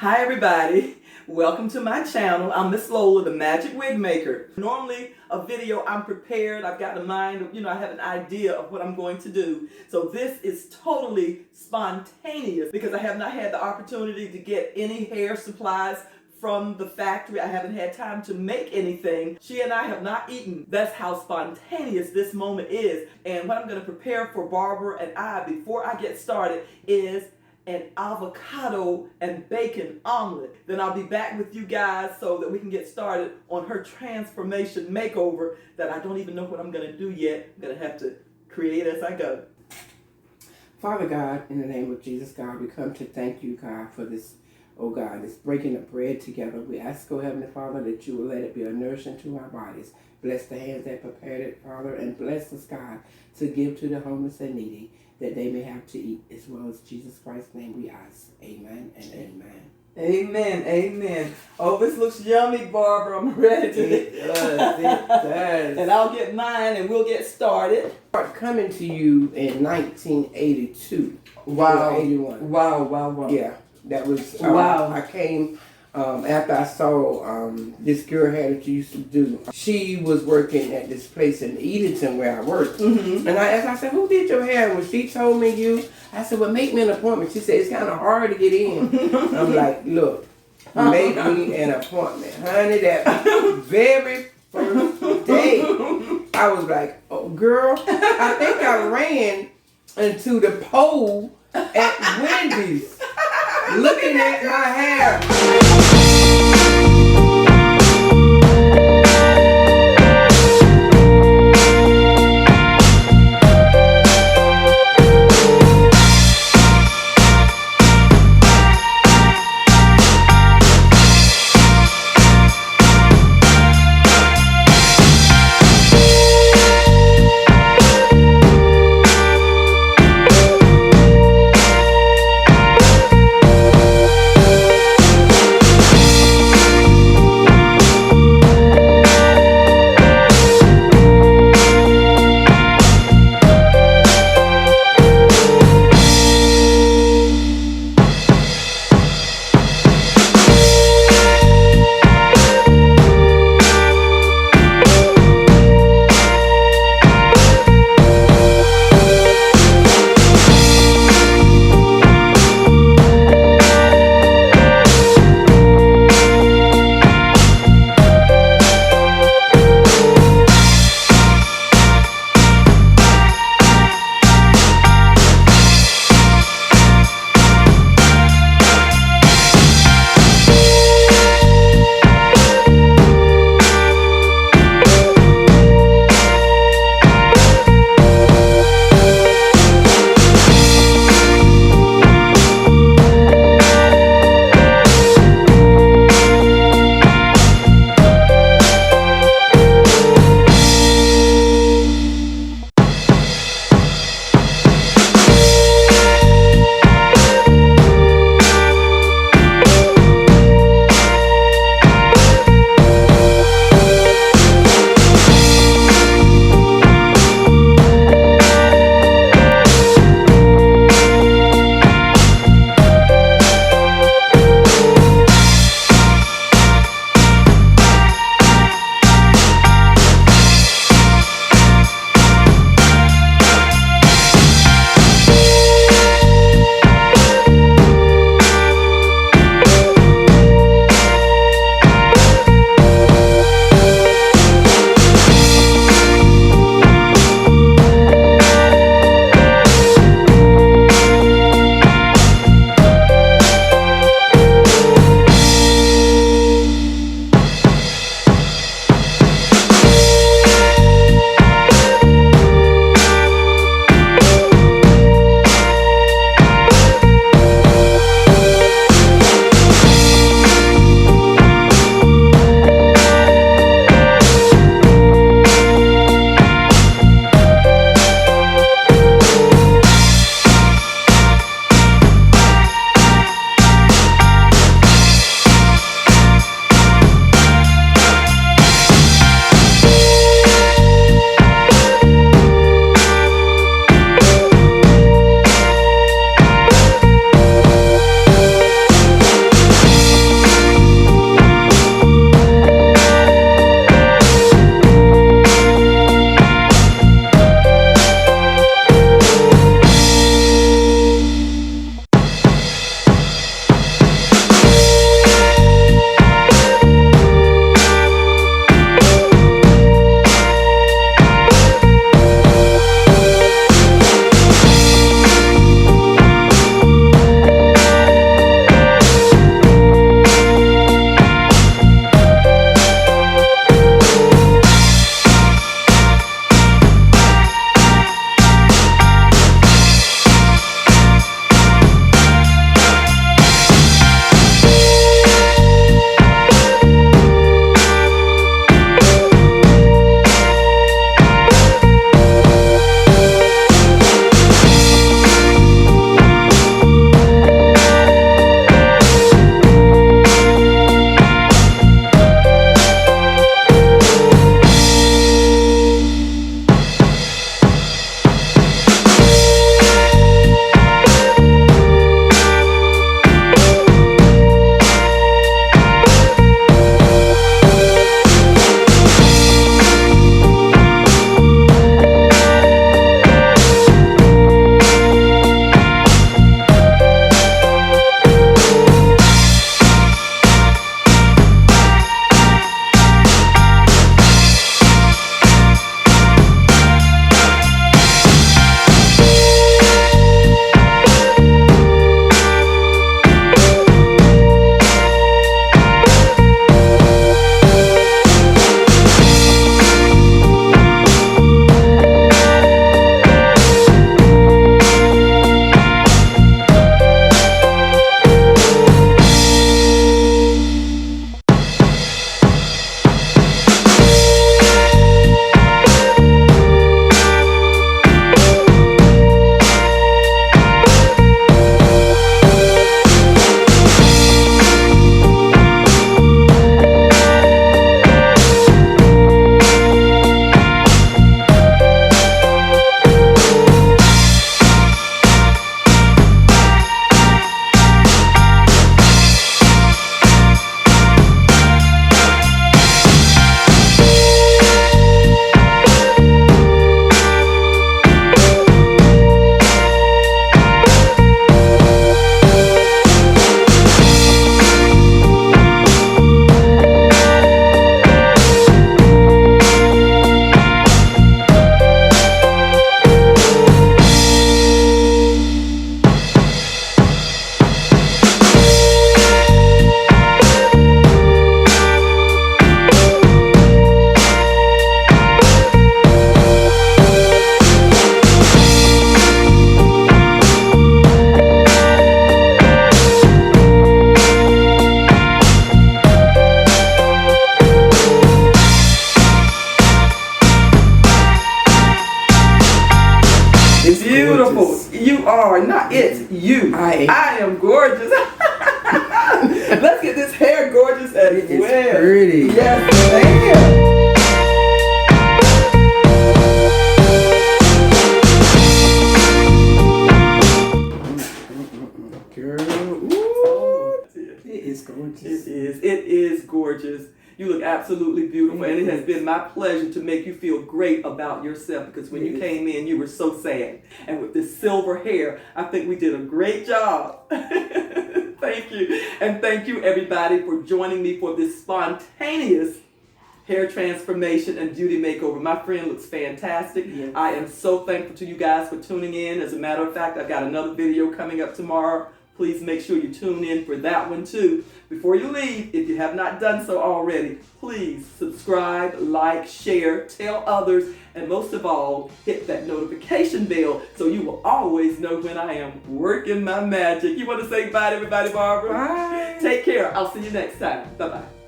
Hi everybody, welcome to my channel. I'm Miss Lola, the Magic Wig Maker. Normally a video I'm prepared, I've got a mind, I have an idea of what I'm going to do. So this is totally spontaneous because I have not had the opportunity to get any hair supplies from the factory. I haven't had time to make anything. She and I have not eaten. That's how spontaneous this moment is. And what I'm going to prepare for Barbara and I before I get started is an avocado and bacon omelet. Then I'll be back with you guys so that we can get started on her transformation makeover that I don't even know what I'm going to do yet. I'm going to have to create as I go. Father God, in the name of Jesus, God, we come to thank you, God, for this, oh God, this breaking of bread together. We ask, oh Heavenly Father, that you will let it be a nourishment to our bodies. Bless the hands that prepared it, Father, and bless us, God, to give to the homeless and needy, that they may have to eat, as well as Jesus Christ's name we ask. Amen and amen. Amen, amen. Oh, this looks yummy, Barbara. I'm ready to. It does. And I'll get mine and we'll get started. Coming to you in 1982. Wow. 81. Wow. Yeah, that was, wow. I came after I saw this girl had what she used to do. She was working at this place in Edenton where I worked. Mm-hmm. And I asked, I said, who did your hair? And when she told me you, I said, well, make me an appointment. She said, it's kind of hard to get in. I'm like, look, make me an appointment. Honey, that very first day, I was like, oh, girl, I think I ran into the pole at Wendy's. Looking at my hair. as it's well. Pretty. Yes, ma'am. Girl, ooh, it is gorgeous. It is. It is gorgeous. You look absolutely beautiful, and it has been my pleasure to make you feel great about yourself, because when you came in, you were so sad. And with this silver hair, I think we did a great job. Thank you. And thank you, everybody, for joining me for this spontaneous hair transformation and beauty makeover. My friend looks fantastic. Yes. I am so thankful to you guys for tuning in. As a matter of fact, I've got another video coming up tomorrow. Please make sure you tune in for that one too. Before you leave, if you have not done so already, please subscribe, like, share, tell others, and most of all, hit that notification bell so you will always know when I am working my magic. You want to say bye to everybody, Barbara? Bye. Take care. I'll see you next time. Bye-bye.